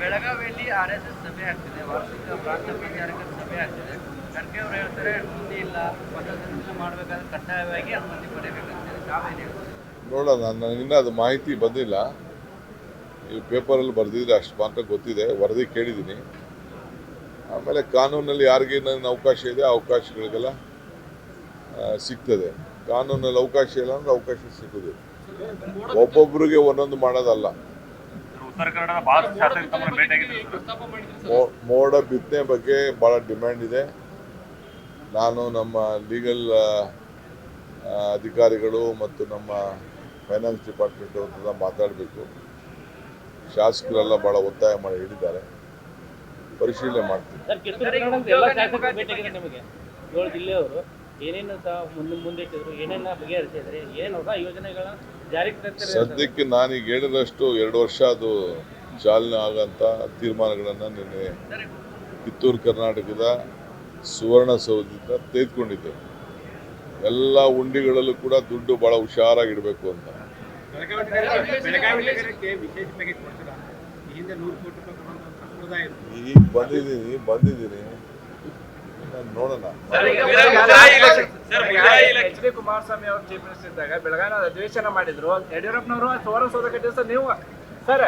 ಬೆಳಗಾವಿಯಲ್ಲಿ RSS ಸಭೆ ಆಗ್ತಿದೆ, ವಾರ್ಷಿಕ ಪ್ರಾಂತ ವಿಚಾರಕ ಸಭೆ ಆಗ್ತಿದೆ. ಖರ್ಗೆ ಅವರು ಹೇಳ್ತಾರೆ ಮುಂದೆ ಇಲ್ಲ, ಪದಸಂಚಲನ ಮಾಡಬೇಕಾದ್ರೆ ಕಡ್ಡಾಯವಾಗಿ ಅನುಮತಿ ಪಡೆಯಬೇಕಂತ. ತಾವೇನು ಹೇಳ್ತಾರೆ? ನೋಡೋಣ, ನನಗಿನ್ನ ಅದು ಮಾಹಿತಿ ಬಂದಿಲ್ಲ. ಈ ಪೇಪರಲ್ಲಿ ಬರೆದಿದ್ರೆ ಅಷ್ಟು ಮಾತ್ರ ಗೊತ್ತಿದೆ, ವರದಿ ಕೇಳಿದ್ದೀನಿ. ಆಮೇಲೆ ಕಾನೂನಲ್ಲಿ ಯಾರಿಗೇನೇನು ಅವಕಾಶ ಇದೆ ಆ ಅವಕಾಶಗಳಿಗೆಲ್ಲ ಸಿಗ್ತದೆ. ಕಾನೂನಲ್ಲಿ ಅವಕಾಶ ಇಲ್ಲ ಅಂದ್ರೆ ಅವಕಾಶ ಸಿಗೋದು. ಒಬ್ಬೊಬ್ಬರಿಗೆ ಒಂದೊಂದು ಮಾಡೋದಲ್ಲ. ಉತ್ತರ ಕನ್ನಡದ ಬಹಳಷ್ಟು ಶಾಸಕರು ತಮ್ಮನ್ನು ಭೇಟಿಯಾಗಿದ್ದಾರೆ. ಮೋಡ ಬಿತ್ತನೆ ಬಗ್ಗೆ ಭಾಳ ಡಿಮ್ಯಾಂಡ್ ಇದೆ. ನಾನು ನಮ್ಮ ಲೀಗಲ್ ಅಧಿಕಾರಿಗಳು ಮತ್ತು ನಮ್ಮ ಫೈನಾನ್ಸ್ ಡಿಪಾರ್ಟ್ಮೆಂಟ್ ಅವ್ರ ಮಾತಾಡಬೇಕು. ಶಾಸಕರೆಲ್ಲ ಭಾಳ ಒತ್ತಾಯ ಮಾಡಿ ಹೇಳಿದ್ದಾರೆ, ಪರಿಶೀಲನೆ ಮಾಡ್ತೀನಿ. ನಿಮಗೆ 7 ಜಿಲ್ಲೆಯವರು ಏನೇನು ಮುಂದಿಟ್ಟಿದ್ರು, ಏನೇನು ಬಗೆಹರಿಸಿದ್ರೆ, ಏನು ಹೊಸ ಯೋಜನೆಗಳ ಜಾರಿಗೆ ತರ್ತಾರೆ? ಸದ್ಯಕ್ಕೆ ನಾನೀಗ ಹೇಳಿದಷ್ಟು 2 ವರ್ಷ ಅದು ಚಾಲನೆ ಆಗಂತ ತೀರ್ಮಾನಗಳನ್ನು ನಿನ್ನೆ ಕಿತ್ತೂರು ಕರ್ನಾಟಕದ ಸುವರ್ಣಸೌಧದಿಂದ ತೆಗೆದುಕೊಂಡಿದ್ದೆ. ಎಲ್ಲ ಉಂಡಿಗಳಲ್ಲೂ ಕೂಡ ದುಡ್ಡು ಭಾಳ ಹುಷಾರಾಗಿಡಬೇಕು ಅಂತ. ಈಗ ಬಂದಿದ್ದೀನಿ ನೋಡೋಣ. HD ಕುಮಾರಸ್ವಾಮಿ ಅವರು ಚೀಫ್ ಮಿನಿಸ್ಟರ್ ಇದ್ದಾಗ ಬೆಳಗಾವಿ ಅಧಿವೇಶನ ಮಾಡಿದ್ರು. ಯಡಿಯೂರಪ್ಪನವರು ಸುವರ್ಣಸೌಧ ಕಟ್ಟಿದ್ರು. ನೀವು ಸರ್